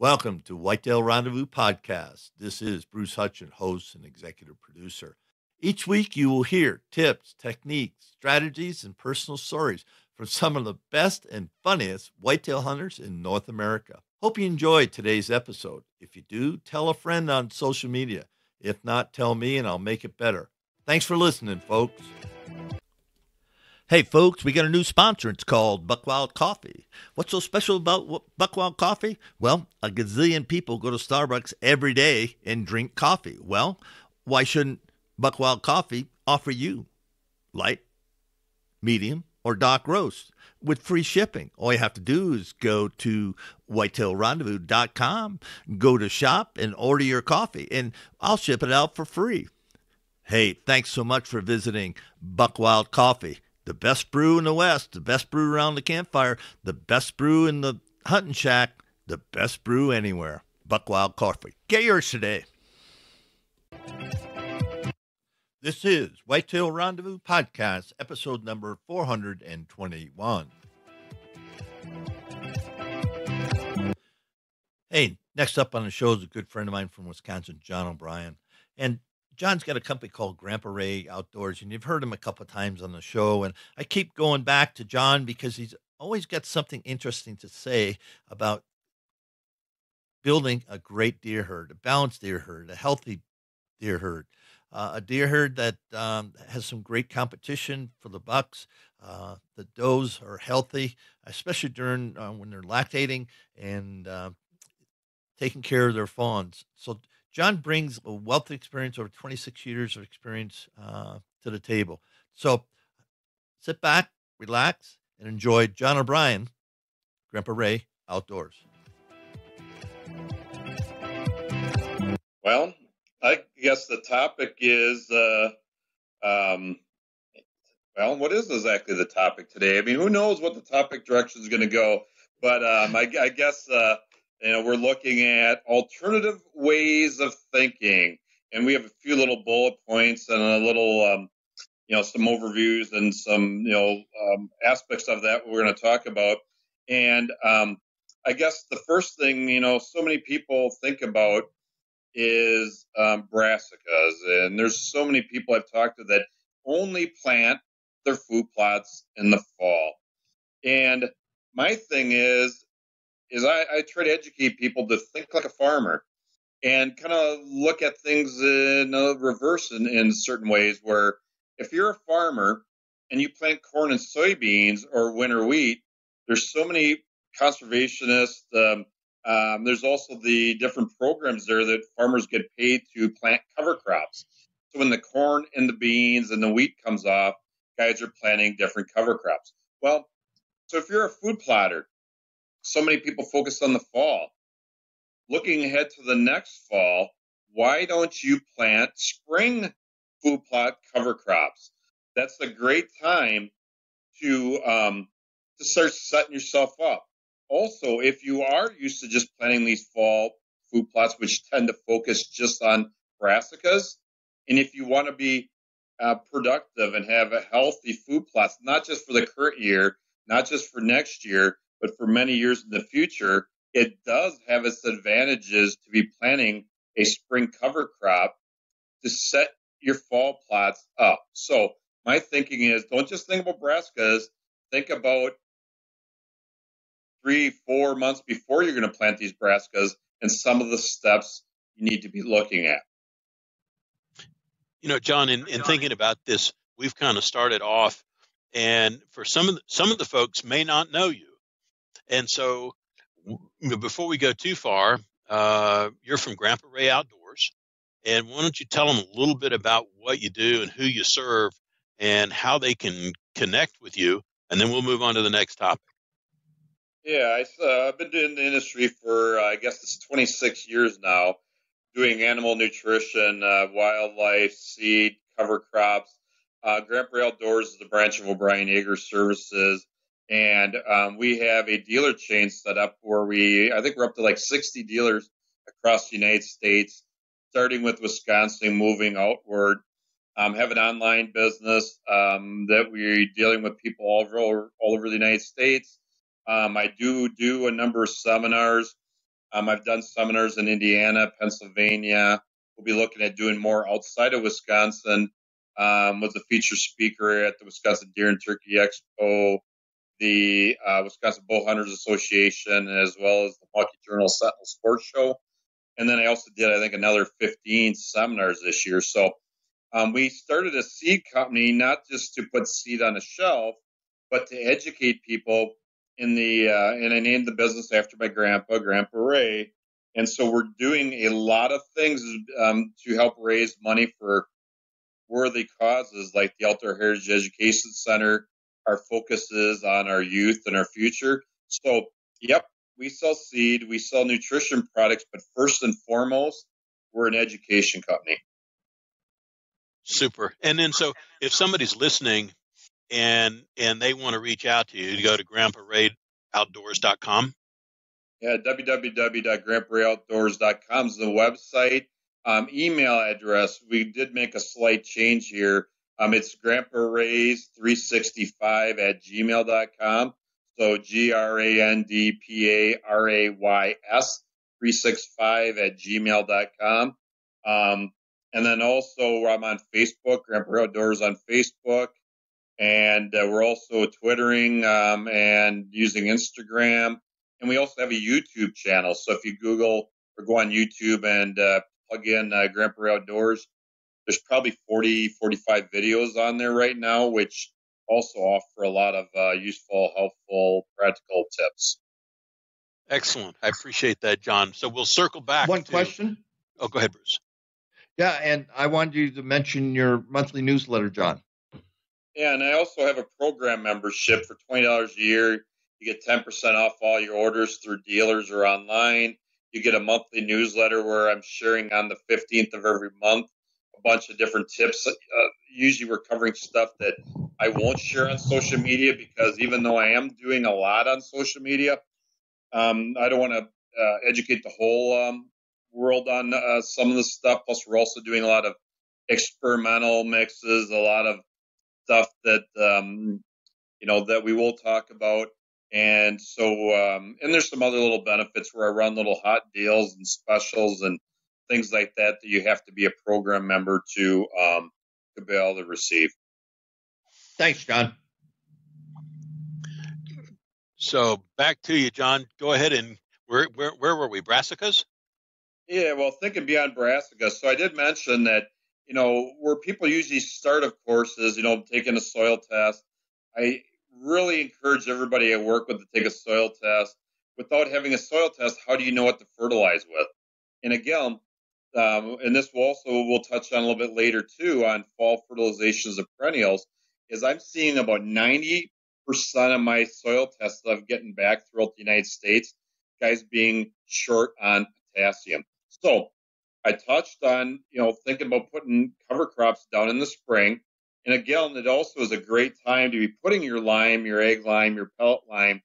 Welcome to Whitetail Rendezvous Podcast. This is Bruce Hutchin, host and executive producer. Each week you will hear tips, techniques, strategies, and personal stories from some of the best and funniest whitetail hunters in North America. Hope you enjoyed today's episode. If you do, tell a friend on social media. If not, tell me and I'll make it better. Thanks for listening, folks. Hey, folks, we got a new sponsor. It's called Buckwild Coffee. What's so special about Buckwild Coffee? Well, a gazillion people go to Starbucks every day and drink coffee. Well, why shouldn't Buckwild Coffee offer you light, medium, or dark roast with free shipping? All you have to do is go to whitetailrendezvous.com, go to shop, and order your coffee, and I'll ship it out for free. Hey, thanks so much for visiting Buckwild Coffee. The best brew in the West, the best brew around the campfire, the best brew in the hunting shack, the best brew anywhere. Buckwild Coffee. Get yours today. This is Whitetail Rendezvous Podcast, episode number 421. Hey, next up on the show is a good friend of mine from Wisconsin, John O'Brien. And John's got a company called Grandpa Ray Outdoors, and you've heard him a couple of times on the show. And I keep going back to John because he's always got something interesting to say about building a great deer herd, a balanced deer herd, a healthy deer herd, a deer herd that has some great competition for the bucks. The does are healthy, especially during when they're lactating and taking care of their fawns. So John brings a wealth of experience, over 26 years of experience to the table. So sit back, relax, and enjoy John O'Brien, Grandpa Ray Outdoors. Well, I guess the topic is, well, what is exactly the topic today? I mean, who knows what the topic direction is going to go, but I guess we're looking at alternative ways of thinking, and we have a few little bullet points and a little, some overviews and some, aspects of that we're going to talk about. And I guess the first thing, so many people think about is brassicas, and there's so many people I've talked to that only plant their food plots in the fall. And my thing is I try to educate people to think like a farmer and kind of look at things in reverse in certain ways, where if you're a farmer and you plant corn and soybeans or winter wheat, there's so many conservationists. There's also the different programs there that farmers get paid to plant cover crops. So when the corn and the beans and the wheat comes off, guys are planting different cover crops. Well, so if you're a food plotter, so many people focus on the fall. Looking ahead to the next fall, why don't you plant spring food plot cover crops? That's a great time to start setting yourself up. Also, if you are used to just planting these fall food plots, which tend to focus just on brassicas, and if you want to be productive and have a healthy food plots, not just for the current year, not just for next year, but for many years in the future, it does have its advantages to be planting a spring cover crop to set your fall plots up. So my thinking is, don't just think about brassicas, think about 3-4 months before you're going to plant these brassicas and some of the steps you need to be looking at. John, in thinking about this, we've kind of started off, and for some of the folks may not know you. And so before we go too far, you're from Grandpa Ray Outdoors. And why don't you tell them a little bit about what you do and who you serve and how they can connect with you, and then we'll move on to the next topic. Yeah, I've been doing the industry for, I guess it's 26 years now, doing animal nutrition, wildlife, seed, cover crops. Grandpa Ray Outdoors is a branch of O'Brien Yeager Services. And we have a dealer chain set up where I think we're up to like 60 dealers across the United States, starting with Wisconsin, moving outward. Have an online business that we're dealing with people all over the United States. I do a number of seminars I've done seminars in Indiana, Pennsylvania. We'll be looking at doing more outside of Wisconsin. Was a featured speaker at the Wisconsin Deer and Turkey Expo, the Wisconsin Bow Hunters Association, as well as the Monkey Journal Sentinel Sports Show. And then I also did, I think, another 15 seminars this year. So we started a seed company, not just to put seed on a shelf, but to educate people and I named the business after my Grandpa Ray. And so we're doing a lot of things to help raise money for worthy causes like the Outdoor Heritage Education Center. Our focus is on our youth and our future. So, yep, we sell seed, we sell nutrition products, but first and foremost, we're an education company. Super. And then, so if somebody's listening and they want to reach out to you, go to grandparaidoutdoors.com. Yeah, www.grandparaidoutdoors.com is the website. Email address, we did make a slight change here. It's grandparays365@gmail.com. So GRANDPARAYS 365@gmail.com. And then also I'm on Facebook, Grandpa Outdoors on Facebook. And we're also Twittering and using Instagram. And we also have a YouTube channel. So if you Google or go on YouTube and plug in Grandpa Outdoors, there's probably 40, 45 videos on there right now, which also offer a lot of useful, helpful, practical tips. Excellent. I appreciate that, John. So we'll circle back. One question. Oh, go ahead, Bruce. Yeah, and I wanted you to mention your monthly newsletter, John. Yeah, and I also have a program membership for $20 a year. You get 10% off all your orders through dealers or online. You get a monthly newsletter where I'm sharing on the 15th of every month a bunch of different tips. Usually we're covering stuff that I won't share on social media because even though I am doing a lot on social media, I don't want to educate the whole world on some of the stuff. Plus, we're also doing a lot of experimental mixes, a lot of stuff that that we will talk about. And so, and there's some other little benefits where I run little hot deals and specials and things like that you have to be a program member to be able to receive. Thanks, John. So back to you, John. Go ahead, and where were we? Brassicas? Yeah, well, thinking beyond Brassica. So I did mention that, where people usually start, of course, is, taking a soil test. I really encourage everybody I work with to take a soil test. Without having a soil test, how do you know what to fertilize with? And again, and this we'll touch on a little bit later too on fall fertilizations of perennials, is I'm seeing about 90% of my soil tests that I'm getting back throughout the United States, guys being short on potassium. So I touched on, thinking about putting cover crops down in the spring. And again, it also is a great time to be putting your lime, your egg lime, your pellet lime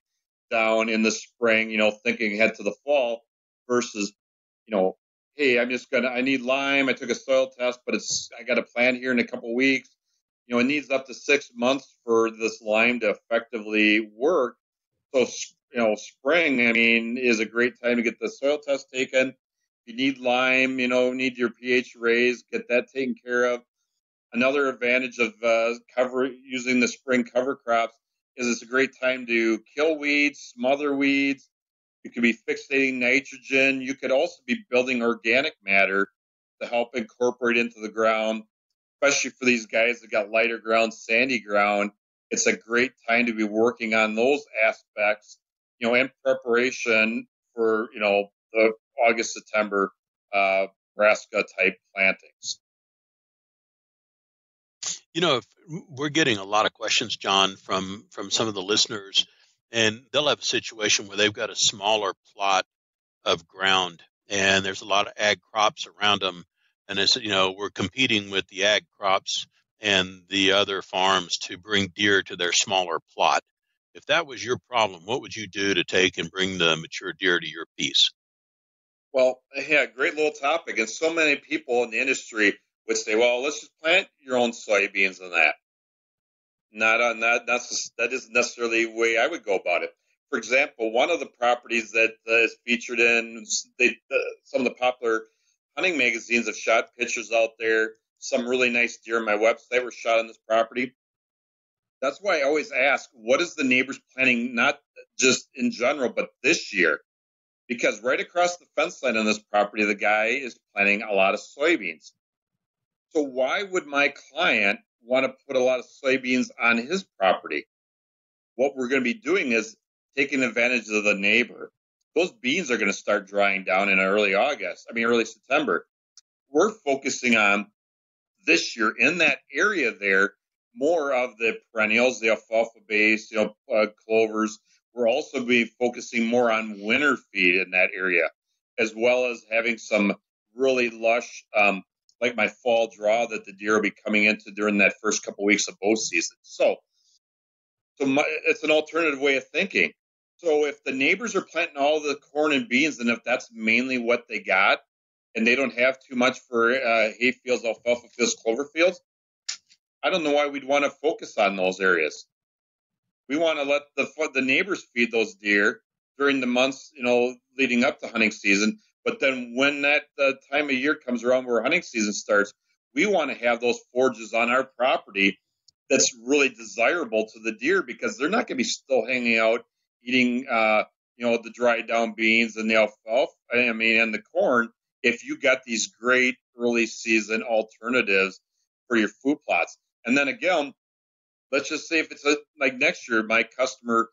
down in the spring, thinking ahead to the fall versus, hey, I need lime. I took a soil test, but I got a plant here in a couple of weeks. It needs up to 6 months for this lime to effectively work. So, spring, is a great time to get the soil test taken. If you need lime, need your pH raised, get that taken care of. Another advantage of using the spring cover crops is it's a great time to kill weeds, smother weeds. You could be fixating nitrogen. You could also be building organic matter to help incorporate into the ground, especially for these guys that got lighter ground, sandy ground. It's a great time to be working on those aspects, in preparation for, the August, September Brassica type plantings. We're getting a lot of questions, John, from some of the listeners, and they'll have a situation where they've got a smaller plot of ground and there's a lot of ag crops around them. And it's, we're competing with the ag crops and the other farms to bring deer to their smaller plot. If that was your problem, what would you do to take and bring the mature deer to your piece? Well, yeah, great little topic. And so many people in the industry would say, well, let's just plant your own soybeans in that. That isn't necessarily the way I would go about it. For example, one of the properties that is featured in some of the popular hunting magazines have shot pictures out there. Some really nice deer on my website were shot on this property. That's why I always ask, what is the neighbors planning, not just in general, but this year? Because right across the fence line on this property, the guy is planting a lot of soybeans. So why would my client want to put a lot of soybeans on his property? What we're going to be doing is taking advantage of the neighbor. Those beans are going to start drying down in early September. We're focusing on this year in that area there, more of the perennials, the alfalfa base, clovers. We're also be focusing more on winter feed in that area, as well as having some really lush, like my fall draw that the deer will be coming into during that first couple weeks of bow season. So it's an alternative way of thinking. So if the neighbors are planting all the corn and beans, and if that's mainly what they got, and they don't have too much for hay fields, alfalfa fields, clover fields, I don't know why we'd want to focus on those areas. We want to let the neighbors feed those deer during the months, leading up to hunting season. But then when that time of year comes around where hunting season starts, we want to have those forages on our property that's really desirable to the deer, because they're not going to be still hanging out eating, the dried down beans and the alfalfa, and the corn, if you got these great early season alternatives for your food plots. And then again, let's just say if it's like next year, my customer,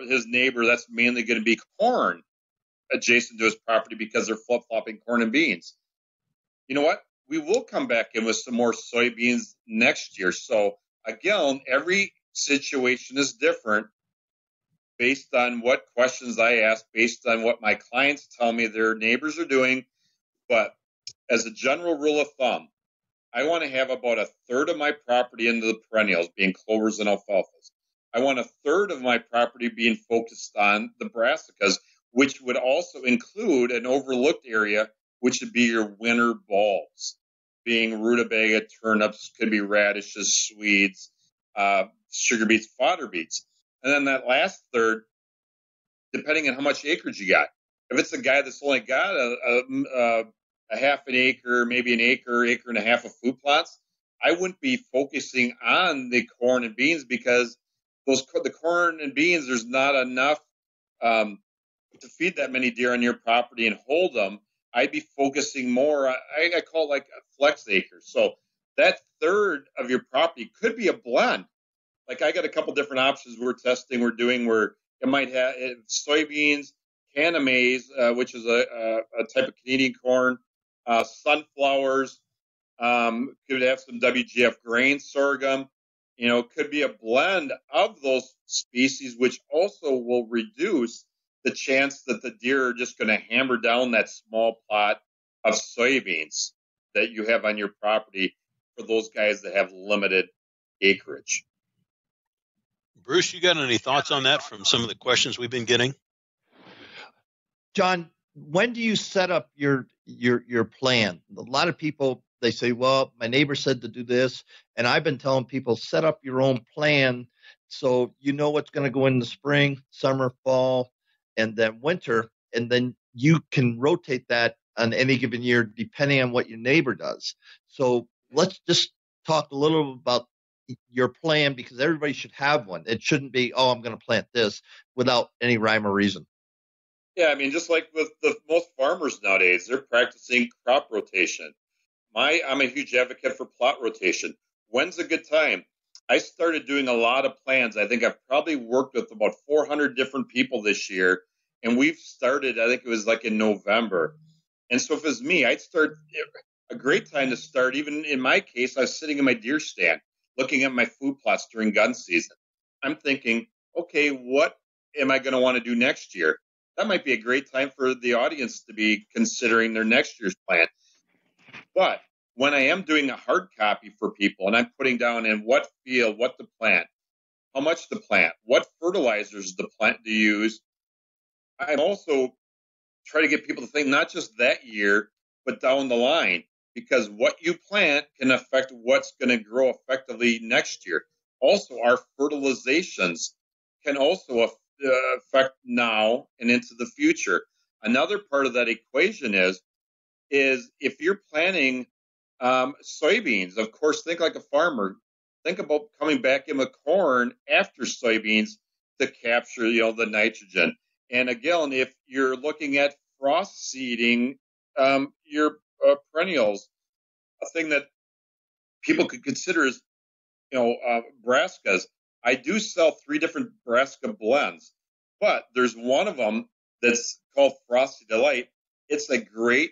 his neighbor, that's mainly going to be corn adjacent to his property because they're flip-flopping corn and beans. You know what? We will come back in with some more soybeans next year. So again, every situation is different based on what questions I ask, based on what my clients tell me their neighbors are doing. But as a general rule of thumb, I want to have about a third of my property into the perennials, being clovers and alfalfas. I want a third of my property being focused on the brassicas, which would also include an overlooked area, which would be your winter bulbs, being rutabaga, turnips, could be radishes, swedes, sugar beets, fodder beets. And then that last third, depending on how much acreage you got. If it's a guy that's only got a half an acre, maybe an acre and a half of food plots, I wouldn't be focusing on the corn and beans, because the corn and beans, there's not enough to feed that many deer on your property and hold them. I'd be focusing more, I call it like a flex acre. So that third of your property could be a blend. Like I got a couple different options we're doing where it might have soybeans, canna maize, which is a type of Canadian corn, sunflowers, could have some WGF grain, sorghum, could be a blend of those species, which also will reduce the chance that the deer are just going to hammer down that small plot of soybeans that you have on your property for those guys that have limited acreage. Bruce, you got any thoughts on that from some of the questions we've been getting? John, when do you set up your plan? A lot of people, they say, well, my neighbor said to do this. And I've been telling people, set up your own plan so you know what's going to go in the spring, summer, fall, and then winter. And then you can rotate that on any given year depending on what your neighbor does. So let's just talk a little about your plan, because everybody should have one. It shouldn't be, I'm going to plant this without any rhyme or reason. Yeah, just like with the most farmers nowadays, they're practicing crop rotation. I'm a huge advocate for plot rotation. When's a good time? I started doing a lot of plans. I think I've probably worked with about 400 different people this year, and we've started, I think it was like in November. And so if it was me, I'd start a great time to start. Even in my case, I was sitting in my deer stand looking at my food plots during gun season. I'm thinking, okay, what am I going to want to do next year? That might be a great time for the audience to be considering their next year's plan. But when I am doing a hard copy for people and I'm putting down in what field, what to plant, how much to plant, what fertilizers to plant to use, I'm also trying to get people to think not just that year, but down the line, because what you plant can affect what's going to grow effectively next year. Also, our fertilizations can also affect now and into the future. Another part of that equation is if you're planting soybeans, of course, think like a farmer. Think about coming back in with corn after soybeans to capture, the nitrogen. And again, if you're looking at frost seeding your perennials, a thing that people could consider is, brassicas. I do sell 3 different brassica blends, but there's one of them that's called Frosty Delight. It's a great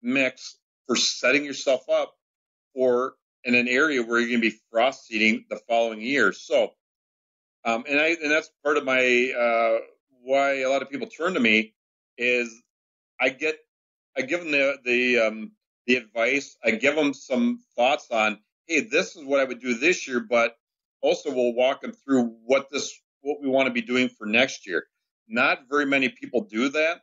mix for setting yourself up for in an area where you're going to be frost seeding the following year. So, and that's part of my why a lot of people turn to me is I give them the advice. I give them some thoughts on, hey, this is what I would do this year, but also we'll walk them through what we want to be doing for next year. Not very many people do that,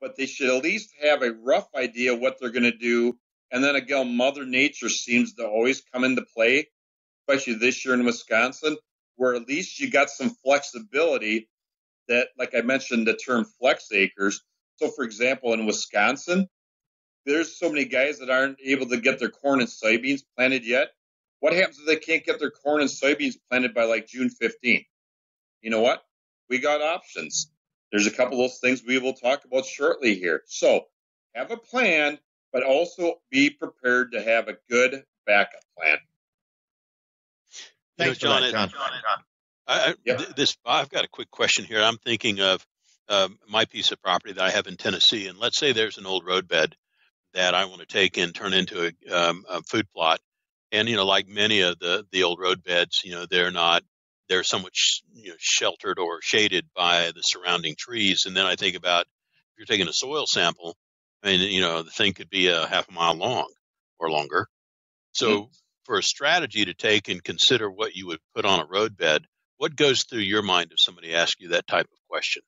but they should at least have a rough idea what they're going to do. And then again, Mother Nature seems to always come into play, especially this year in Wisconsin, where at least you got some flexibility that, like I mentioned, the term flex acres. So, for example, in Wisconsin, there's so many guys that aren't able to get their corn and soybeans planted yet. What happens if they can't get their corn and soybeans planted by like June 15th? You know what? We got options. There's a couple of those things we will talk about shortly here. So have a plan, but also be prepared to have a good backup plan. Thanks for that, John. I've got a quick question here. I'm thinking of my piece of property that I have in Tennessee, and let's say there's an old roadbed that I want to take and turn into a food plot. And like many of the old roadbeds, they're somewhat sheltered or shaded by the surrounding trees. And then I think about if you're taking a soil sample, I mean, the thing could be a half a mile long or longer. So for a strategy to take and consider what you would put on a roadbed, what goes through your mind if somebody asks you that type of question?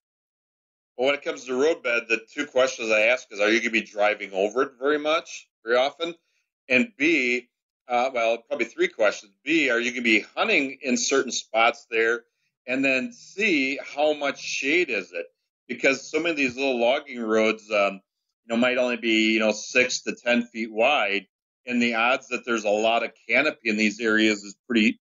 Well, when it comes to roadbed, the 2 questions I ask is, are you going to be driving over it very often? And B, probably 3 questions. B, are you going to be hunting in certain spots there? And then C, how much shade is it? Because so many of these little logging roads, might only be, 6 to 10 feet wide. And the odds that there's a lot of canopy in these areas is pretty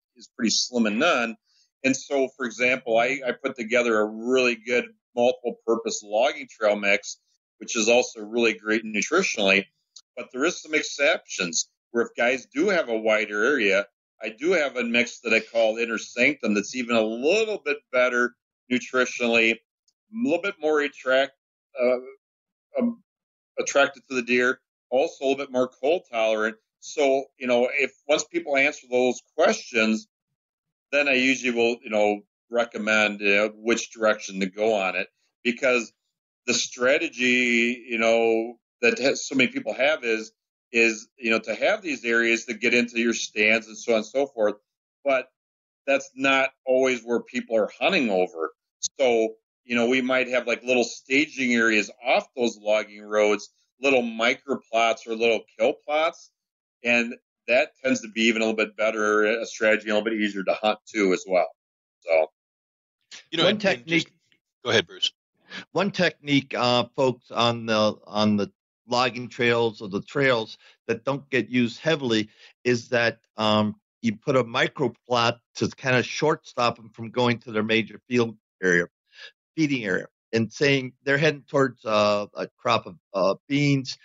slim and none. And so, for example, I put together a really good multiple purpose logging trail mix, which is also really great nutritionally. But there is some exceptions where if guys do have a wider area, I do have a mix that I call Inner Sanctum that's even a little bit better nutritionally, a little bit more attracted to the deer, also a little bit more cold tolerant. So, if once people answer those questions, then I usually will, recommend which direction to go on it, because the strategy, that so many people have is to have these areas to get into your stands and so on and so forth. But that's not always where people are hunting over. So, we might have like little staging areas off those logging roads, little micro plots or little kill plots. And that tends to be even a little bit better, a strategy, a little bit easier to hunt too as well. So, one technique. Go ahead, Bruce. One technique, folks, on the logging trails or the trails that don't get used heavily is that you put a micro plot to kind of shortstop them from going to their major feeding area, and saying they're heading towards a crop of beans,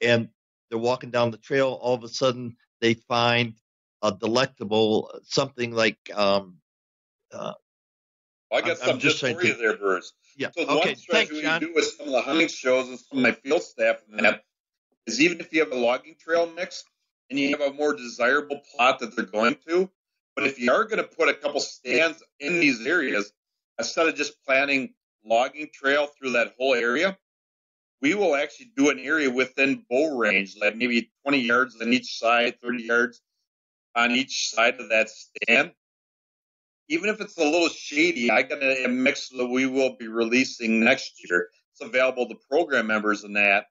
and they're walking down the trail. All of a sudden, they find a delectable something like. I got something just for you there, Bruce. Yeah. So okay. One strategy Thanks, we do with some of the hunting shows and some of my field staff and that is, even if you have a logging trail mix and you have a more desirable plot that they're going to, but if you are going to put a couple stands in these areas, instead of just planting logging trail through that whole area, we will actually do an area within bow range, like maybe 20 yards on each side, 30 yards on each side of that stand. Even if it's a little shady, I got a mix that we will be releasing next year. It's available to program members in that.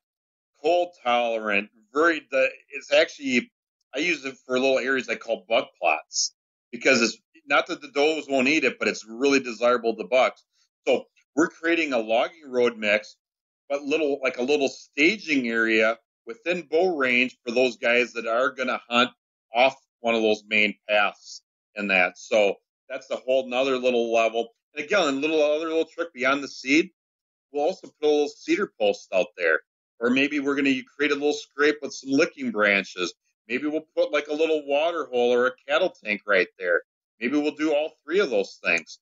Cold tolerant, it's actually, I use it for little areas I call bug plots, because it's not that the does won't eat it, but it's really desirable to bucks. So we're creating a logging road mix, but like a little staging area within bow range for those guys that are going to hunt off one of those main paths in that. So that's a whole nother little level. And again, a other little trick beyond the seed, we'll also put a little cedar post out there. Or maybe we're going to create a little scrape with some licking branches. Maybe we'll put like a little water hole or a cattle tank right there. Maybe we'll do all three of those things.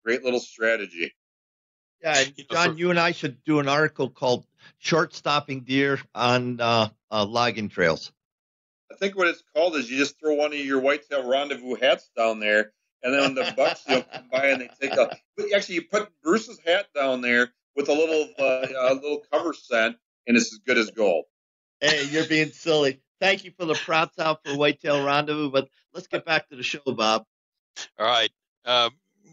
Great little strategy. Yeah, and John, you and I should do an article called "Short Stopping Deer on Logging Trails." I think what it's called is you just throw one of your whitetail rendezvous hats down there, and then when the bucks come by and they take a. Actually, you put Bruce's hat down there with a little cover scent, and it's as good as gold. Hey, you're being silly. Thank you for the props out for whitetail rendezvous, but let's get back to the show, Bob. All right.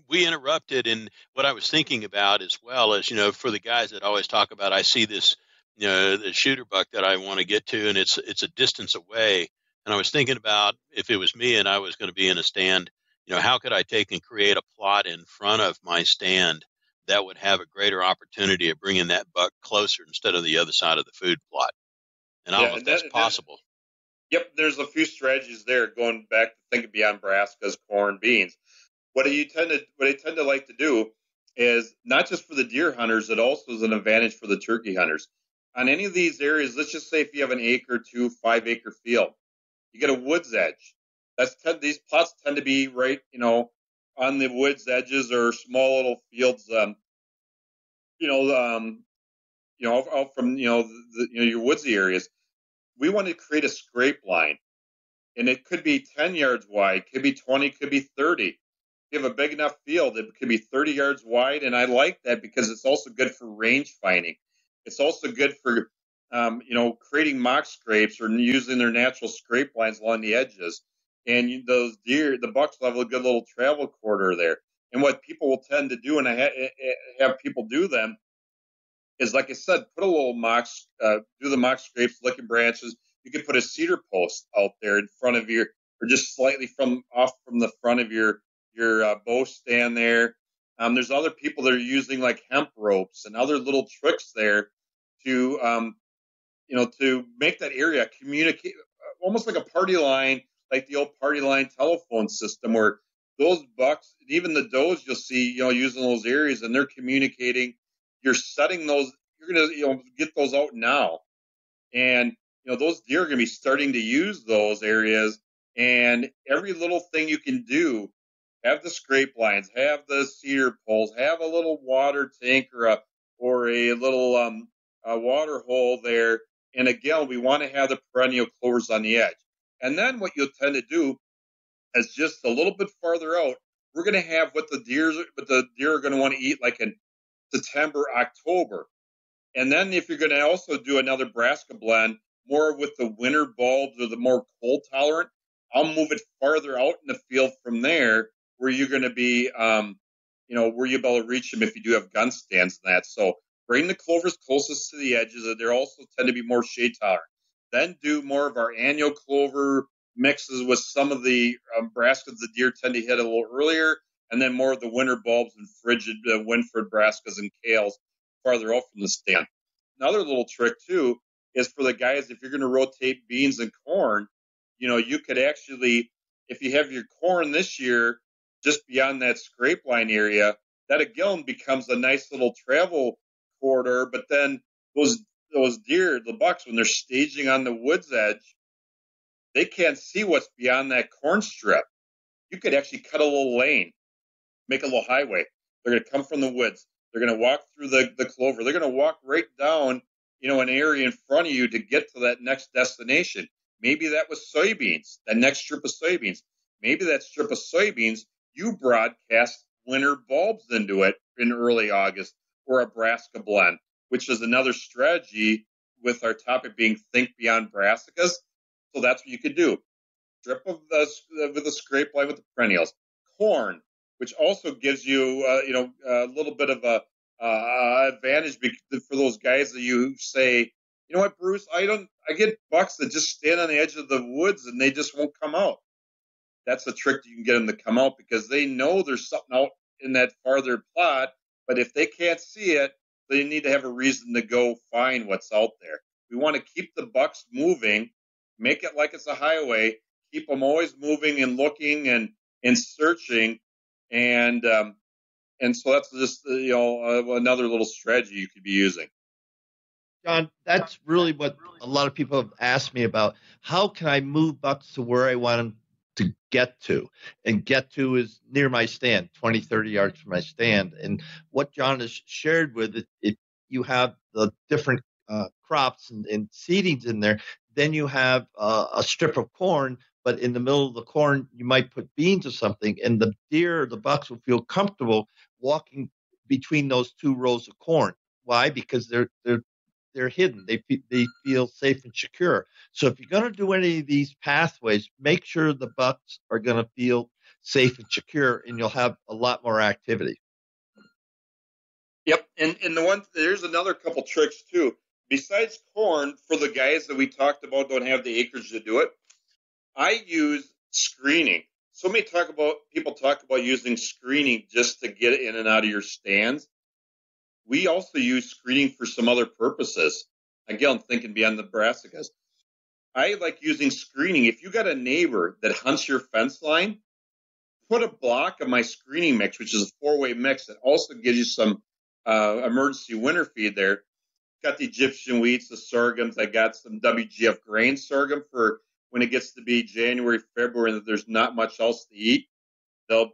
We interrupted, and what I was thinking about as well is, for the guys that always talk about, I see this, the shooter buck that I want to get to, and it's a distance away. And I was thinking about if it was me and I was going to be in a stand, how could I take and create a plot in front of my stand that would have a greater opportunity of bringing that buck closer instead of the other side of the food plot? And I don't know if that's possible. Yep, there's a few strategies there going back to thinking beyond brassicas, corn, beans. What I tend to like to do is not just for the deer hunters, it also is an advantage for the turkey hunters. On any of these areas, let's just say if you have an acre to 5 acre field, you get a woods edge. These plots tend to be right, on the woods edges or small little fields, out from your woodsy areas. We want to create a scrape line, and it could be 10 yards wide, could be 20, could be 30. If you have a big enough field, it could be 30 yards wide, and I like that because it's also good for range finding. It's also good for, creating mock scrapes or using their natural scrape lines along the edges. And those deer, the bucks will have a good little travel corridor there. And what people will tend to do, and I have people do them, is like I said, put a little do the mock scrapes, licking branches. You can put a cedar post out there in front of or just slightly off from the front of your bow stand there. There's other people that are using like hemp ropes and other little tricks there to, to make that area communicate almost like a party line, like the old party line telephone system where those bucks, even the does you'll see, using those areas and they're communicating. You're setting those, you're going to, get those out now. And, those deer are going to be starting to use those areas. And every little thing you can do, have the scrape lines, have the cedar poles, have a little water tank or a little water hole there. And again, we want to have the perennial clovers on the edge. And then what you'll tend to do is just a little bit farther out, we're going to have what the deer are going to want to eat like in September, October. And then if you're going to also do another Brassica blend, more with the winter bulbs or the more cold tolerant, I'll move it farther out in the field from there where you're going to be, where you'll be able to reach them if you do have gun stands and that. So bring the clovers closest to the edges. And they're also tend to be more shade tolerant. Then do more of our annual clover mixes with some of the brassicas the deer tend to hit a little earlier. And then more of the winter bulbs and frigid Winfred brassicas and kales farther out from the stand. Another little trick, too, is for the guys, if you're going to rotate beans and corn, you could actually, if you have your corn this year just beyond that scrape line area, that again becomes a nice little travel corridor. But then those deer, the bucks, when they're staging on the woods edge, they can't see what's beyond that corn strip. You could actually cut a little lane, make a little highway. They're going to come from the woods. They're going to walk through the clover. They're going to walk right down, an area in front of you to get to that next destination. Maybe that was soybeans, that next strip of soybeans. Maybe that strip of soybeans, you broadcast winter bulbs into it in early August or a Brassica blend, which is another strategy with our topic being think beyond brassicas. So that's what you could do. Strip of with a scrape line with the perennials. Corn, which also gives you, a little bit of a advantage for those guys that you say, you know what, Bruce, I get bucks that just stand on the edge of the woods and they just won't come out. That's a trick you can get them to come out because they know there's something out in that farther plot But if they can't see it, they need to have a reason to go find what's out there. We want to keep the bucks moving, make it like it's a highway, keep them always moving and looking and searching, and so that's just another little strategy you could be using. John, that's really what a lot of people have asked me about. How can I move bucks to where I want them to get to? And get to is near my stand, 20, 30 yards from my stand. And what John has shared with it, you have the different crops and seedings in there. Then you have a strip of corn, but in the middle of the corn, you might put beans or something, and the deer or the bucks will feel comfortable walking between those two rows of corn. Why? Because they're hidden. They feel safe and secure. So if you're going to do any of these pathways, make sure the bucks are going to feel safe and secure, and you'll have a lot more activity. Yep, and there's another couple tricks too. Besides corn, for the guys that we talked about don't have the acreage to do it, I use screening. So many people talk about using screening just to get in and out of your stands. We also use screening for some other purposes. Again, I'm thinking beyond the Brassicas. I like using screening. If you got a neighbor that hunts your fence line, put a block of my screening mix, which is a 4-way mix that also gives you some emergency winter feed there. Got the Egyptian wheats, the sorghums. I got some WGF grain sorghum for when it gets to be January, February, and there's not much else to eat. They'll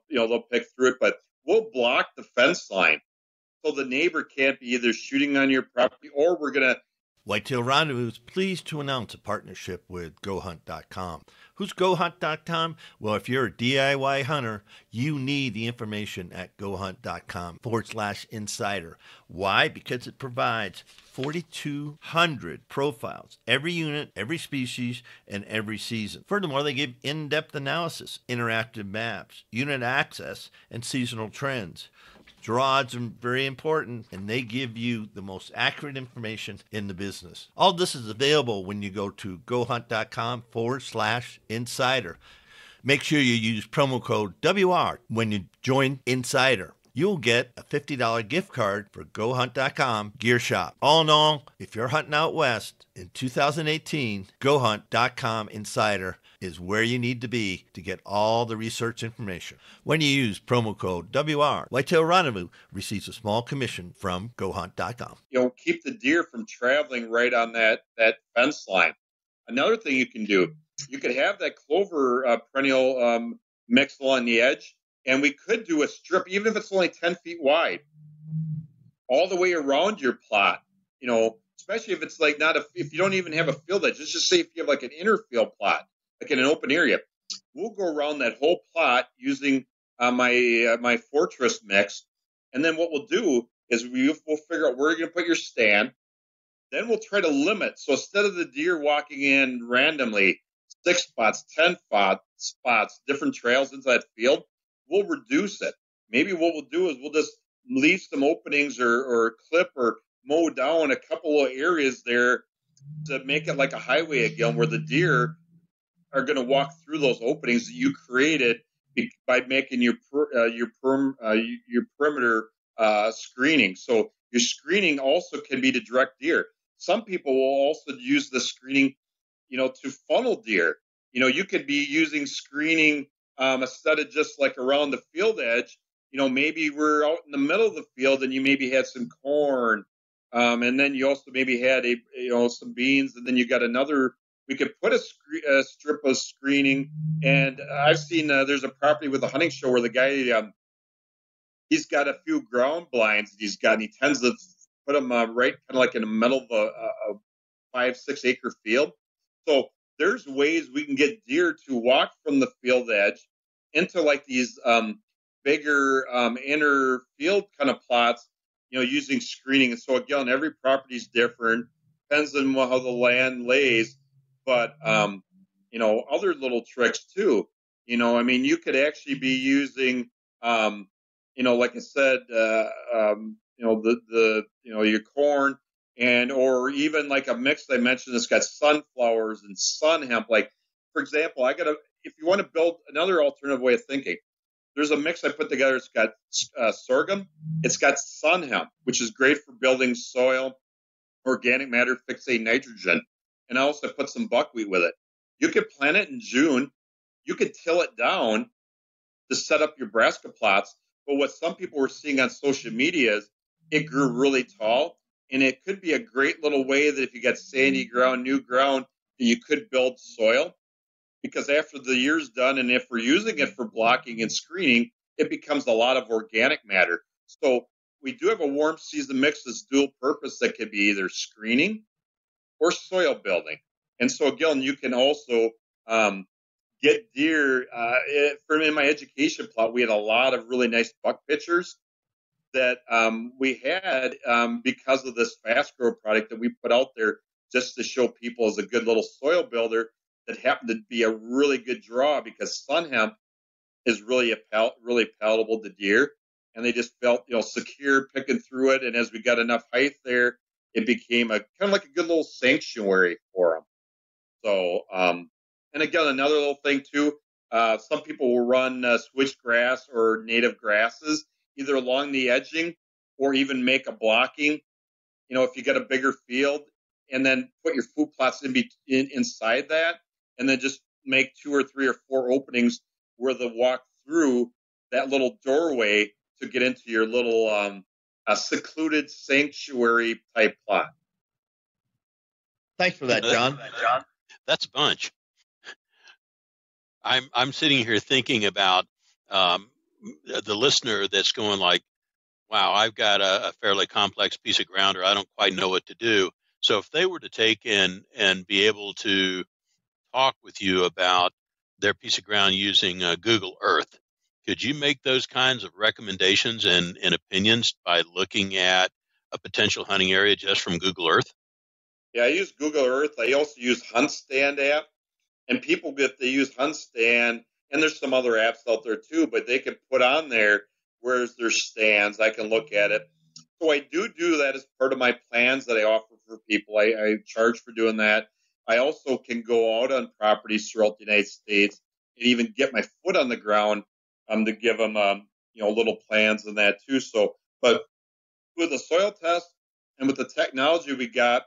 pick through it, but we'll block the fence line so the neighbor can't be either shooting on your property or we're going to. Whitetail Rendezvous is pleased to announce a partnership with GoHunt.com. Who's GoHunt.com? Well, if you're a DIY hunter, you need the information at GoHunt.com/insider. Why? Because it provides 4,200 profiles, every unit, every species, and every season. Furthermore, they give in-depth analysis, interactive maps, unit access, and seasonal trends. Draw odds are very important, and they give you the most accurate information in the business. All this is available when you go to GoHunt.com/insider. Make sure you use promo code WR when you join Insider. You'll get a $50 gift card for GoHunt.com Gear Shop. All in all, if you're hunting out west in 2018, GoHunt.com Insider is where you need to be to get all the research information. When you use promo code WR, Whitetail Rendezvous receives a small commission from GoHunt.com. Keep the deer from traveling right on that fence line. Another thing you can do, you could have that clover perennial mix along the edge, and we could do a strip, even if it's only 10 feet wide, all the way around your plot, especially if it's like if you don't even have a field edge. Let's just say if you have like an inner field plot, like in an open area, we'll go around that whole plot using my fortress mix. And then what we'll do is we'll figure out where you're going to put your stand. Then we'll try to limit. So instead of the deer walking in randomly, 6 spots, 10 spots, different trails into that field, we'll reduce it. Maybe what we'll do is we'll just leave some openings or clip or mow down a couple of areas there to make it like a highway again, where the deer are going to walk through those openings that you created by making your perimeter screening. So your screening also can be to direct deer. Some people will also use the screening, to funnel deer. You could be using screening instead of just like around the field edge. Maybe we're out in the middle of the field and you maybe had some corn, and then you also maybe had some beans, and then you got another. We could put a strip of screening, and I've seen there's a property with a hunting show where the guy he's got a few ground blinds that he's got, and he tends to put them right kind of like in the middle of a 5-6 acre field. So there's ways we can get deer to walk from the field edge into like these bigger inner field kind of plots, using screening. And so again, every property is different, depends on how the land lays. But, other little tricks too, you could actually be using, like I said, your corn or even like a mix I mentioned that's got sunflowers and sun hemp. Like, for example, if you want to build another alternative way of thinking, there's a mix I put together. It's got sorghum. It's got sun hemp, which is great for building soil, organic matter, fixate nitrogen. And I also put some buckwheat with it. You could plant it in June. You could till it down to set up your Brassica plots. But what some people were seeing on social media is it grew really tall. And it could be a great little way that if you got sandy ground, new ground, that you could build soil. Because after the year's done, and if we're using it for blocking and screening, it becomes a lot of organic matter. So we do have a warm season mix that's dual purpose that could be either screening or soil building. And so, again, you can also get deer. In my education plot, we had a lot of really nice buck pictures that we had because of this fast grow product that we put out there just to show people as a good little soil builder that happened to be a really good draw because sun hemp is really really palatable to deer, and they just felt secure picking through it. And as we got enough height there, it became a kind of like a good little sanctuary for them. So, and again, another little thing too, some people will run switchgrass or native grasses either along the edging or even make a blocking. If you got a bigger field, and then put your food plots inside that, and then just make 2 or 3 or 4 openings where they walk through that little doorway to get into your little secluded sanctuary type plot. Thanks for that, John. That's a bunch. I'm sitting here thinking about the listener that's going like, wow, I've got a fairly complex piece of ground, or I don't quite know what to do. So if they were to take in and be able to talk with you about their piece of ground using Google Earth, could you make those kinds of recommendations and opinions by looking at a potential hunting area just from Google Earth? Yeah, I use Google Earth. I also use HuntStand app, and people they use HuntStand, and there's some other apps out there too, but they can put on there where's their stands. I can look at it. So I do that as part of my plans that I offer for people. I charge for doing that. I also can go out on properties throughout the United States and even get my foot on the ground to give them little plans and that too. So, but with the soil test and with the technology we got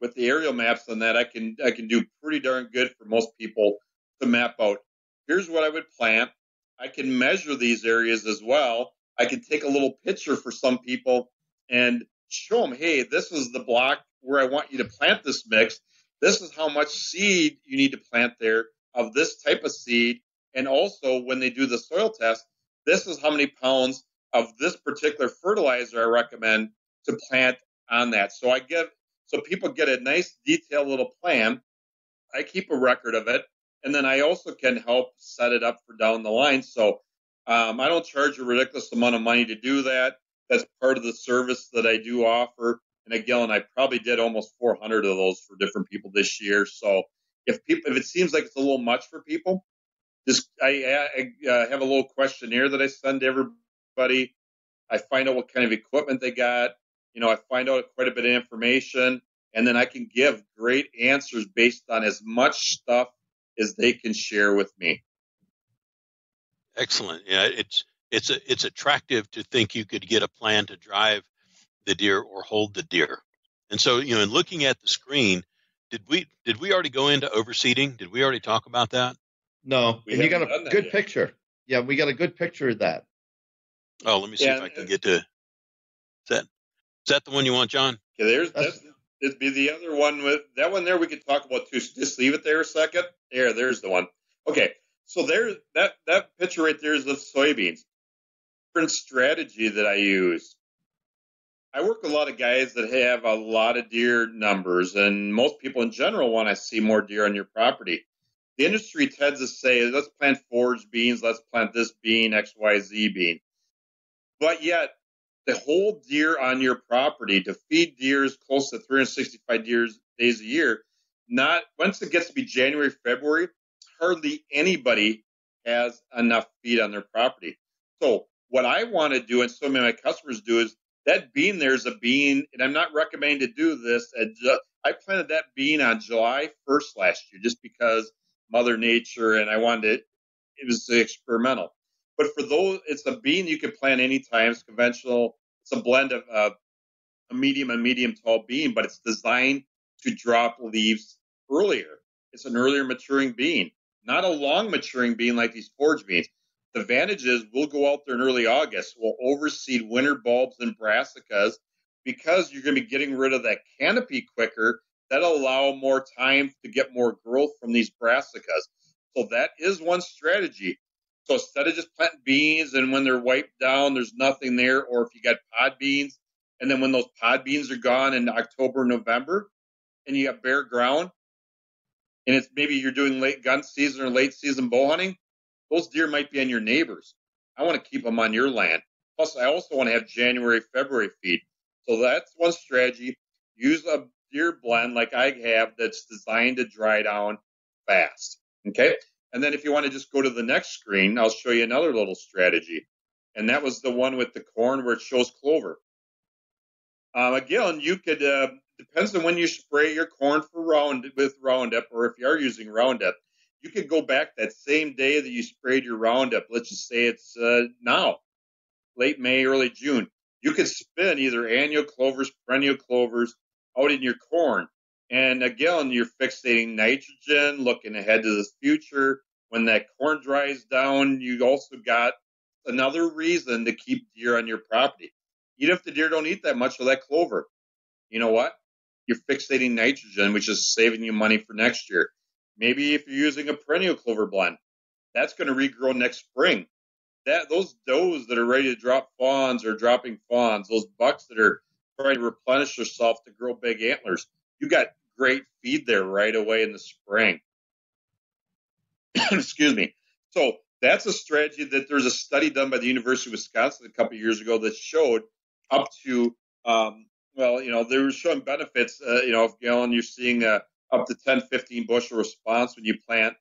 with the aerial maps on that, I can do pretty darn good for most people to map out. Here's what I would plant. I can measure these areas as well. I can take a little picture for some people and show them, hey, this is the block where I want you to plant this mix. This is how much seed you need to plant there of this type of seed. And also, when they do the soil test, this is how many pounds of this particular fertilizer I recommend to plant on that. So people get a nice detailed little plan. I keep a record of it. And then I also can help set it up for down the line. So I don't charge a ridiculous amount of money to do that. That's part of the service that I do offer. And again, I probably did almost 400 of those for different people this year. So if it seems like it's a little much for people, I have a little questionnaire that I send to everybody. I find out what kind of equipment they got. I find out quite a bit of information, and then I can give great answers based on as much stuff as they can share with me. Excellent. Yeah, it's attractive to think you could get a plan to drive the deer or hold the deer. And so, in looking at the screen, did we already go into overseeding? Did we already talk about that? No, and you got a good picture. Yeah, we got a good picture of that. Oh, let me see if I can get to that. Is that the one you want, John? Yeah, it'd be the other one with that one there. We could talk about too. So just leave it there a second. There's the one. Okay, so there's that picture right there is of soybeans. Different strategy that I use. I work with a lot of guys that have a lot of deer numbers, and most people in general want to see more deer on your property. The industry tends to say, let's plant forage beans, let's plant this bean, XYZ bean. But yet, to hold deer on your property, to feed deer close to 365 days a year, once it gets to be January, February, hardly anybody has enough feed on their property. So what I want to do, and so many of my customers do, is that bean there's a bean, and I'm not recommending to do this. I planted that bean on July 1st last year just because Mother Nature, and I wanted it was experimental. But for those, it's a bean you can plant anytime. It's conventional. It's a blend of a medium and medium tall bean, but it's designed to drop leaves earlier. It's an earlier maturing bean, not a long maturing bean like these forage beans. The advantage is we'll go out there in early August. We'll overseed winter bulbs and brassicas because you're going to be getting rid of that canopy quicker. That'll allow more time to get more growth from these brassicas. So that is one strategy. So instead of just planting beans and when they're wiped down, there's nothing there, or if you got pod beans, and then when those pod beans are gone in October, November, and you have bare ground, and it's maybe you're doing late gun season or late season bow hunting, those deer might be on your neighbors. I want to keep them on your land. Plus, I also want to have January, February feed. So that's one strategy. Use a deer blend like I have that's designed to dry down fast. Okay? And then if you want to just go to the next screen, I'll show you another little strategy. And that was the one with the corn where it shows clover. Again, you could, depends on when you spray your corn for Roundup, or if you are using Roundup, you could go back that same day that you sprayed your Roundup. Let's just say it's now, late May, early June. You could spin either annual clovers, perennial clovers out in your corn. And again, you're fixating nitrogen, looking ahead to the future. When that corn dries down, you also got another reason to keep deer on your property. Even if the deer don't eat that much of that clover, you know what? You're fixating nitrogen, which is saving you money for next year. Maybe if you're using a perennial clover blend, that's going to regrow next spring. Those does that are ready to drop fawns or dropping fawns, those bucks that are trying to replenish themselves to grow big antlers, you got great feed there right away in the spring. Excuse me. So that's a strategy that there's a study done by the University of Wisconsin a couple of years ago that showed up to, they were showing benefits. If you're seeing up to 10, 15 bushel response when you plant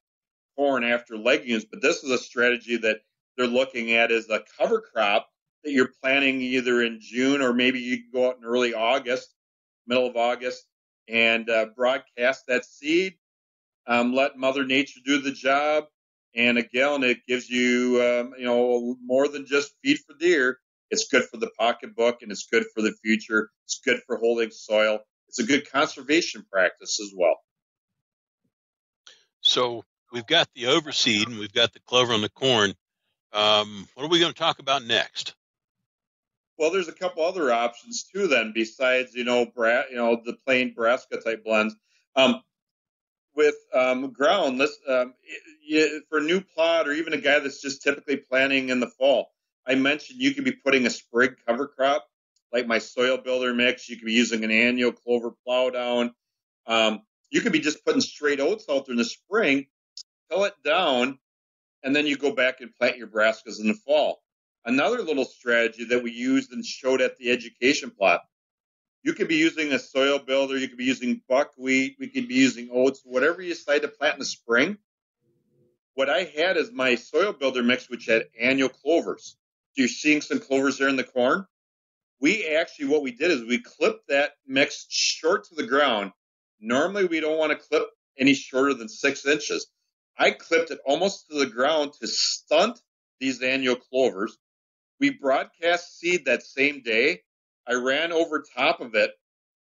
corn after legumes. But this is a strategy that they're looking at as a cover crop that you're planting either in June or maybe you can go out in early August, middle of August, and broadcast that seed. Let Mother Nature do the job. And again, it gives you, more than just feed for deer. It's good for the pocketbook and it's good for the future. It's good for holding soil. It's a good conservation practice as well. So we've got the overseed and we've got the clover on the corn. What are we going to talk about next? Well, there's a couple other options too. Then besides, the plain Brassica type blends. With ground, for a new plot or even a guy that's just typically planting in the fall, I mentioned you could be putting a sprig cover crop like my soil builder mix. You could be using an annual clover plow down. You could be just putting straight oats out there in the spring, till it down, and then you go back and plant your brassicas in the fall. Another little strategy that we used and showed at the education plot. You could be using a soil builder. You could be using buckwheat. We could be using oats, whatever you decide to plant in the spring. What I had is my soil builder mix, which had annual clovers. So you're seeing some clovers there in the corn. What we did is we clipped that mix short to the ground. Normally, we don't want to clip any shorter than 6 inches. I clipped it almost to the ground to stunt these annual clovers. We broadcast seed that same day. I ran over top of it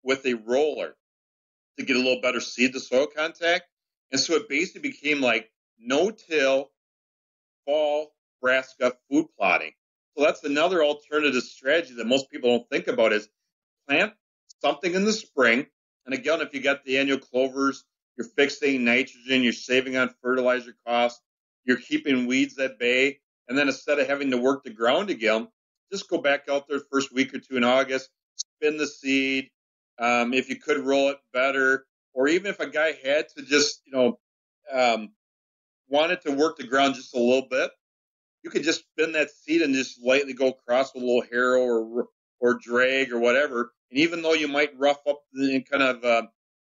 with a roller to get a little better seed to soil contact. And so it basically became like no-till fall brassica food plotting. So that's another alternative strategy that most people don't think about is plant something in the spring. And again, if you got the annual clovers, you're fixating nitrogen, you're saving on fertilizer costs, you're keeping weeds at bay. And then instead of having to work the ground again, just go back out there first week or two in August, spin the seed. If you could roll it better, or even if a guy had to just, wanted to work the ground just a little bit, you could just spin that seed and just lightly go across with a little harrow or drag or whatever. And even though you might rough up and kind of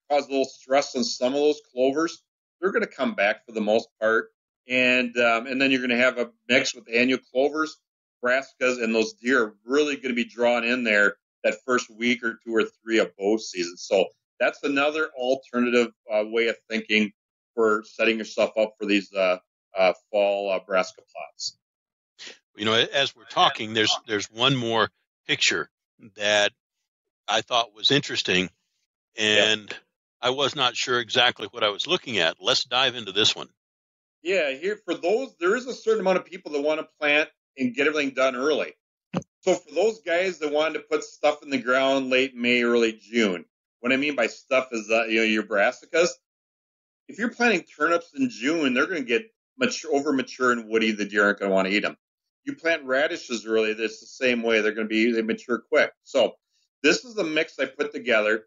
cause a little stress on some of those clovers, they're going to come back for the most part. And then you're going to have a mix with annual clovers, brassicas, and those deer are really going to be drawn in there that first week or 2 or 3 of bow season. So that's another alternative way of thinking for setting yourself up for these fall brassica plots. As we're talking, there's one more picture that I thought was interesting, and I was not sure exactly what I was looking at. Let's dive into this one. Yeah, here for those, there is a certain amount of people that want to plant and get everything done early. So for those guys that wanted to put stuff in the ground late May, early June, what I mean by stuff is your brassicas. If you're planting turnips in June, they're going to get over mature and woody. The deer aren't going to want to eat them. You plant radishes early, it's the same way. They mature quick. So this is a mix I put together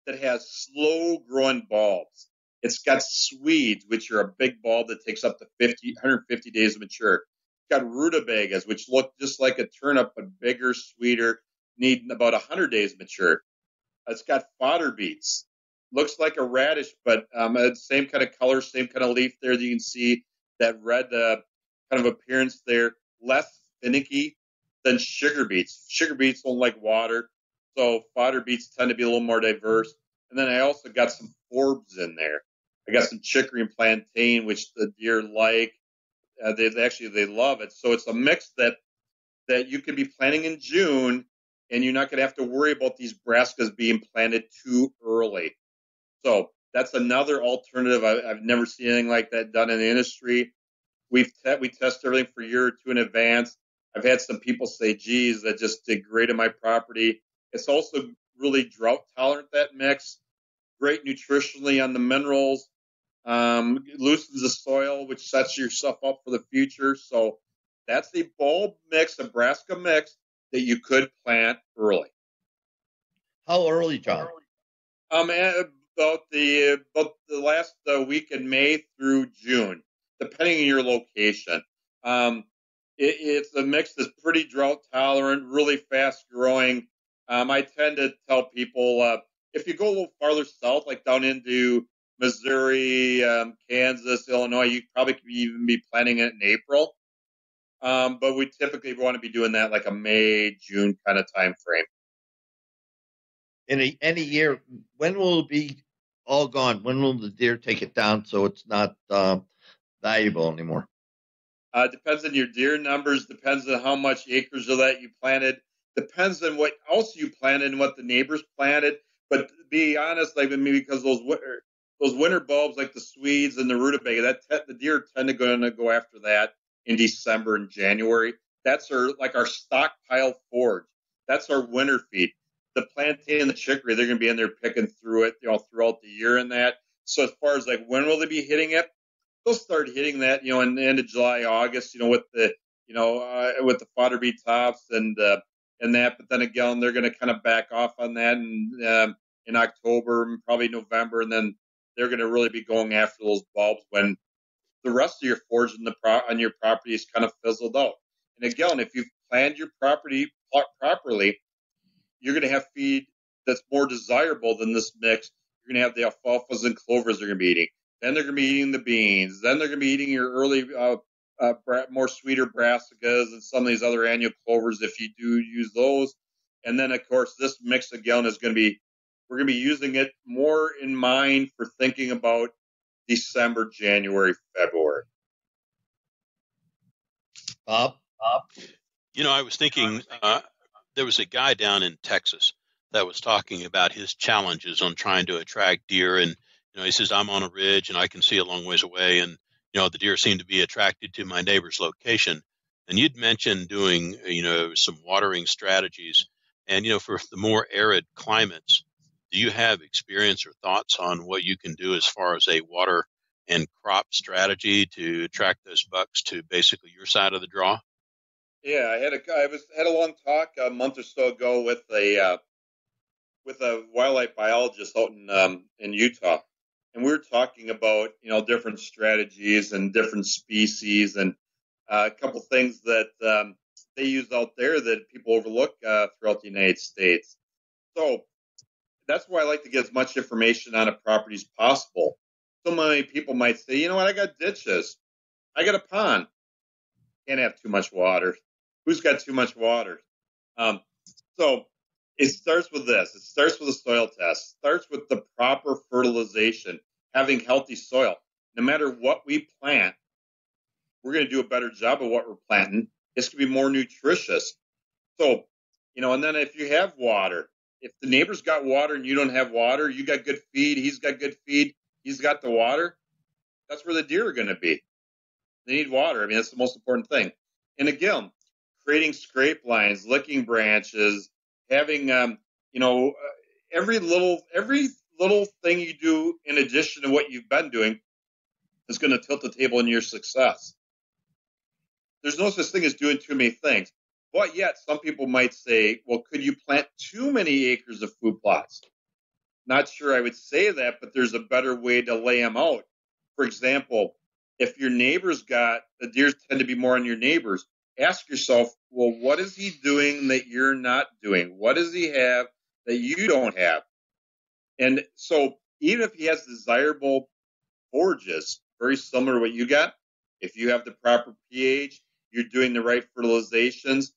that has slow growing bulbs. It's got Swedes, which are a big bulb that takes up to 150 days to mature. It's got rutabagas, which look just like a turnip, but bigger, sweeter, need about 100 days to mature. It's got fodder beets. Looks like a radish, but same kind of color, same kind of leaf there. You can see that red kind of appearance there. Less finicky than sugar beets. Sugar beets don't like water, so fodder beets tend to be a little more diverse. And then I also got some forbs in there. I got some chicory and plantain, which the deer like. They love it. So it's a mix that you can be planting in June, and you're not going to have to worry about these brassicas being planted too early. So that's another alternative. I've never seen anything like that done in the industry. We test everything for a year or two in advance. I've had some people say, geez, that just did great in my property. It's also really drought tolerant, that mix. Great nutritionally on the minerals. Loosens the soil, which sets yourself up for the future. So that's a bulb mix, a brassica mix that you could plant early. How early, John? About the last week in May through June, depending on your location. It's a mix that's pretty drought tolerant, really fast growing. I tend to tell people if you go a little farther south, like down into Missouri, Kansas, Illinois, you probably could even be planting it in April. But we typically want to be doing that like a May, June kind of time frame. In any year, when will it be all gone? When will the deer take it down so it's not valuable anymore? Depends on your deer numbers, depends on how much acres of that you planted, depends on what else you planted and what the neighbors planted. But to be honest, like maybe because those winter bulbs like the Swedes and the rutabaga, the deer tend to go after that in December and January. That's our stockpile forage. That's our winter feed. The plantain and the chicory, they're going to be in there picking through it, throughout the year and that. So as far as like when will they be hitting it? They'll start hitting that, in the end of July, August, with the fodder beet tops and that. But then again, they're going to kind of back off on that in October and probably November, and then they're going to really be going after those bulbs when the rest of your forage on your property is kind of fizzled out. And again, if you've planned your property properly, you're going to have feed that's more desirable than this mix. You're going to have the alfalfas and clovers they're going to be eating. Then they're going to be eating the beans. Then they're going to be eating your early, more sweeter brassicas and some of these other annual clovers if you do use those. And then, of course, this mix again we're going to be using it more in mind for thinking about December, January, February. Bob? I was thinking there was a guy down in Texas that was talking about his challenges on trying to attract deer. And, he says, I'm on a ridge and I can see a long ways away. And, the deer seem to be attracted to my neighbor's location. And you'd mentioned doing, some watering strategies. And, for the more arid climates, do you have experience or thoughts on what you can do as far as a water and crop strategy to attract those bucks to basically your side of the draw? Yeah, I had a long talk a month or so ago with a wildlife biologist out in Utah, and we were talking about different strategies and different species and a couple things that they use out there that people overlook throughout the United States. So that's why I like to get as much information on a property as possible. So many people might say, you know what, I got ditches, I got a pond, can't have too much water. Who's got too much water? So it starts with this. It starts with a soil test. It starts with the proper fertilization, having healthy soil. No matter what we plant, we're going to do a better job of what we're planting It's going to be more nutritious. So, and then if you have water, if the neighbor's got water and you don't have water, you got good feed, he's got good feed, he's got the water, that's where the deer are going to be. They need water. I mean, that's the most important thing. And again, creating scrape lines, licking branches, having, every little thing you do in addition to what you've been doing is going to tilt the table in your success. There's no such thing as doing too many things. But yet, some people might say, well, could you plant too many acres of food plots? Not sure I would say that, but there's a better way to lay them out. For example, if your neighbor's got, the deer tend to be more on your neighbors, ask yourself, well, what is he doing that you're not doing? What does he have that you don't have? And so even if he has desirable forages, very similar to what you got, if you have the proper pH, you're doing the right fertilizations,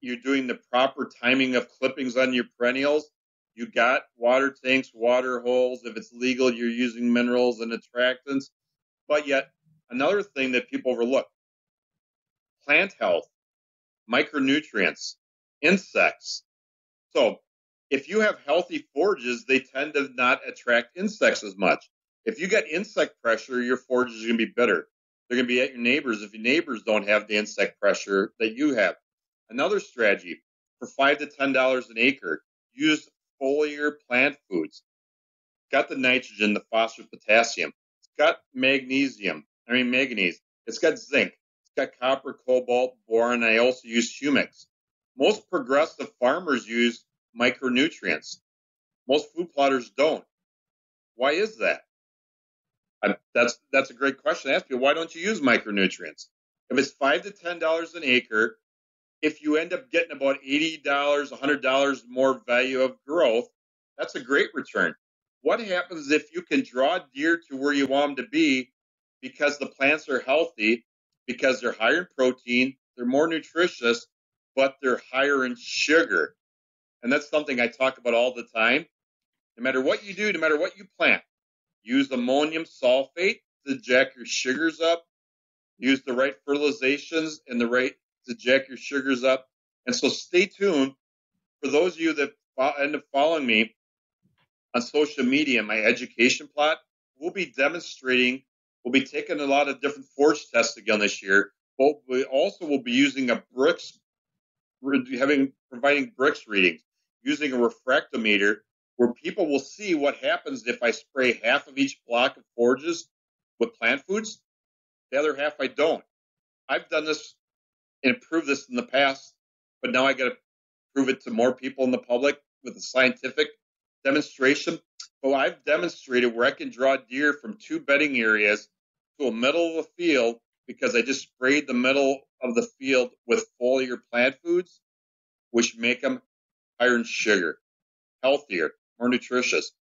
you're doing the proper timing of clippings on your perennials, you got water tanks, water holes. If it's legal, you're using minerals and attractants. But yet, another thing that people overlook, plant health, micronutrients, insects. So if you have healthy forages, they tend to not attract insects as much. If you get insect pressure, your forages are going to be better. They're going to be at your neighbors if your neighbors don't have the insect pressure that you have. Another strategy, for $5 to $10 an acre, use foliar plant foods. It's got the nitrogen, the phosphorus, potassium. It's got manganese. It's got zinc. It's got copper, cobalt, boron. I also use humics. Most progressive farmers use micronutrients. Most food plotters don't. Why is that? That's a great question to ask you. Why don't you use micronutrients? If it's $5 to $10 an acre, if you end up getting about $80, $100 more value of growth, that's a great return. What happens if you can draw deer to where you want them to be because the plants are healthy, because they're higher in protein, they're more nutritious, but they're higher in sugar? And that's something I talk about all the time. No matter what you do, no matter what you plant, use ammonium sulfate to jack your sugars up. Use the right fertilizations and the right to jack your sugars up. And so stay tuned. For those of you that end up following me on social media, my education plot, we'll be demonstrating, we'll be taking a lot of different forage tests again this year, but we also will be using a bricks, providing bricks readings, using a refractometer, where people will see what happens if I spray half of each block of forages with plant foods. The other half I don't. I've done this and proved this in the past, but now I got to prove it to more people in the public with a scientific demonstration. Well, I've demonstrated where I can draw deer from two bedding areas to a middle of the field because I just sprayed the middle of the field with foliar plant foods, which make them higher in sugar, healthier, more nutritious.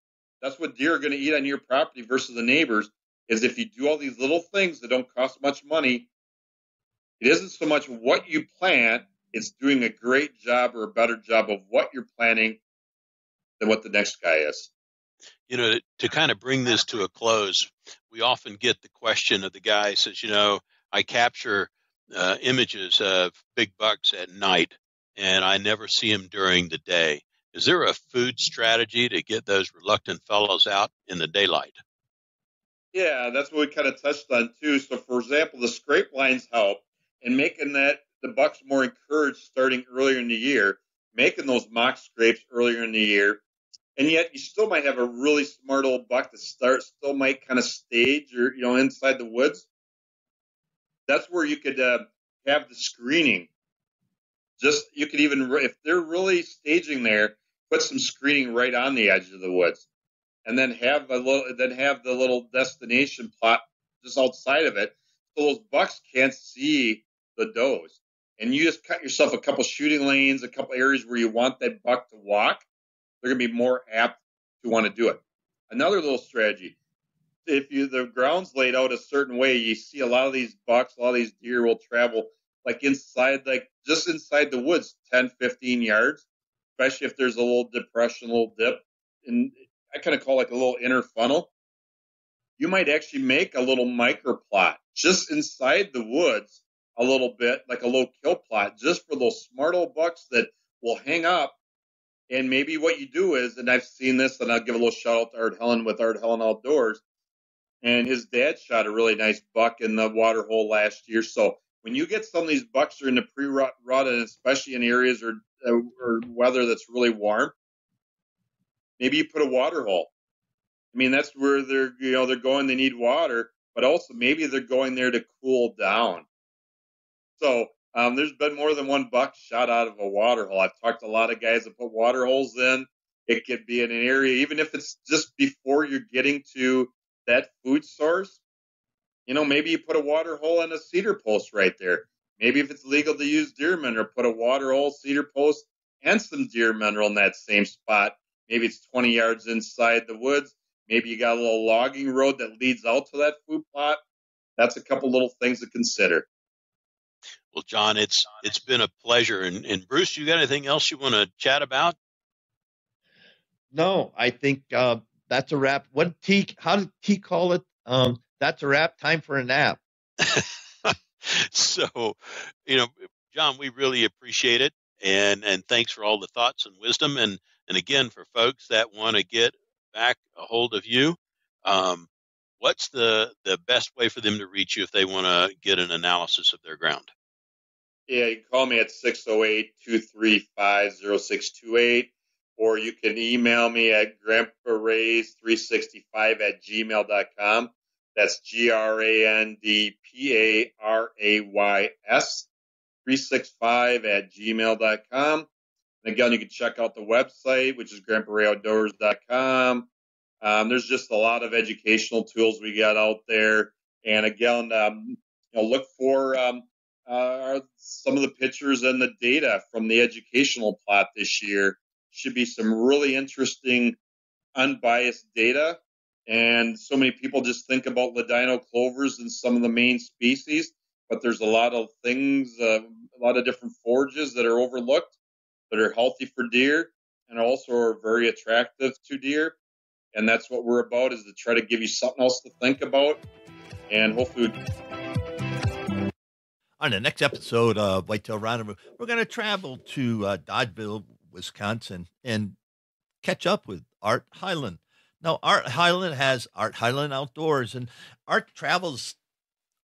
That's what deer are going to eat on your property versus the neighbors, is if you do all these little things that don't cost much money, it isn't so much what you plant, it's doing a great job or a better job of what you're planting than what the next guy is. To kind of bring this to a close, we often get the question of the guy says, I capture images of big bucks at night, and I never see them during the day. Is there a food strategy to get those reluctant fellows out in the daylight? Yeah, that's what we kind of touched on too. So, for example, the scrape lines help in making that the bucks more encouraged starting earlier in the year, making those mock scrapes earlier in the year. And yet you still might have a really smart old buck that still might kind of stage or, inside the woods. That's where you could have the screening. You could even, if they're really staging there, put some screening right on the edge of the woods, and then have the little destination plot just outside of it, so those bucks can't see the does. And you just cut yourself a couple shooting lanes, a couple areas where you want that buck to walk. They're going to be more apt to want to do it. Another little strategy: if the ground's laid out a certain way, you see a lot of these bucks, a lot of these deer will travel just inside the woods, 10, 15 yards, especially if there's a little depression, a little dip. And I kind of call it a little inner funnel. You might actually make a little micro plot just inside the woods a little bit, like a little kill plot, just for those smart old bucks that will hang up. And maybe what you do is, and I've seen this, and I'll give a little shout out to Art Helen with Art Helen Outdoors. And his dad shot a really nice buck in the water hole last year. So when you get some of these bucks that are in the pre-rut, and especially in areas or weather that's really warm, maybe you put a water hole. I mean, that's where they're going. They need water, but also maybe they're going there to cool down. So there's been more than one buck shot out of a water hole. I've talked to a lot of guys that put water holes in. It could be in an area, even if it's just before you're getting to that food source. Maybe you put a water hole and a cedar post right there. Maybe if it's legal to use deer mineral, put a water hole, cedar post, and some deer mineral in that same spot. Maybe it's 20 yards inside the woods. Maybe you got a little logging road that leads out to that food plot. That's a couple little things to consider. Well, John, it's been a pleasure. And Bruce, you got anything else you want to chat about? No, I think that's a wrap. How did T call it? That's a wrap. Time for a nap. So, John, we really appreciate it. And thanks for all the thoughts and wisdom. And again, for folks that want to get back a hold of you, what's the best way for them to reach you if they want to get an analysis of their ground? Yeah, you can call me at 608-235-0628, or you can email me at grandparays365@gmail.com. That's GRANDPARAYS 365@gmail.com. And again, you can check out the website, which is grandparaysoutdoors.com. There's just a lot of educational tools we got out there. And again, look for some of the pictures and the data from the educational plot this year. Should be some really interesting, unbiased data. And so many people just think about ladino clovers and some of the main species, but there's a lot of things, a lot of different forages that are overlooked that are healthy for deer and also are very attractive to deer. And that's what we're about, is to try to give you something else to think about. And hopefully... On the next episode of Whitetail Rendezvous, we're going to travel to Dodgeville, Wisconsin, and catch up with Art Hyland. Now, Art Hyland has Art Hyland Outdoors, and Art travels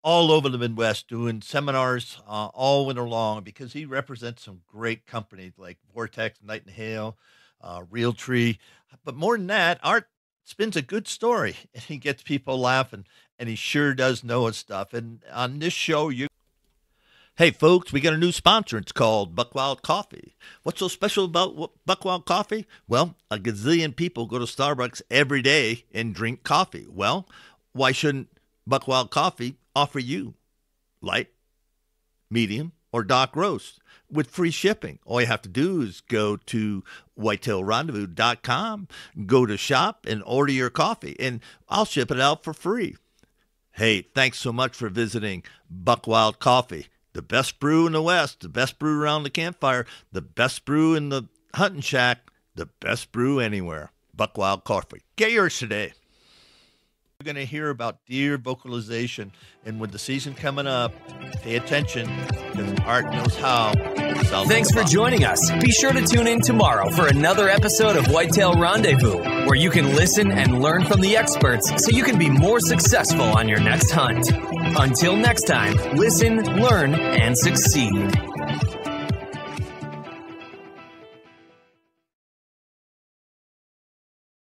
all over the Midwest doing seminars all winter long because he represents some great companies like Vortex, Nightingale, Realtree. But more than that, Art spins a good story, and he gets people laughing, and he sure does know his stuff. And on this show, Hey, folks, we got a new sponsor. It's called Buckwild Coffee. What's so special about Buckwild Coffee? Well, a gazillion people go to Starbucks every day and drink coffee. Well, why shouldn't Buckwild Coffee offer you light, medium, or dark roast with free shipping? All you have to do is go to whitetailrendezvous.com, go to shop, and order your coffee, and I'll ship it out for free. Hey, thanks so much for visiting Buckwild Coffee. The best brew in the West, the best brew around the campfire, the best brew in the hunting shack, the best brew anywhere. Buckwild Coffee. Get yours today. We're going to hear about deer vocalization, and with the season coming up, pay attention because Art knows how. Thanks for joining us. Be sure to tune in tomorrow for another episode of Whitetail Rendezvous, where you can listen and learn from the experts so you can be more successful on your next hunt. Until next time, listen, learn, and succeed.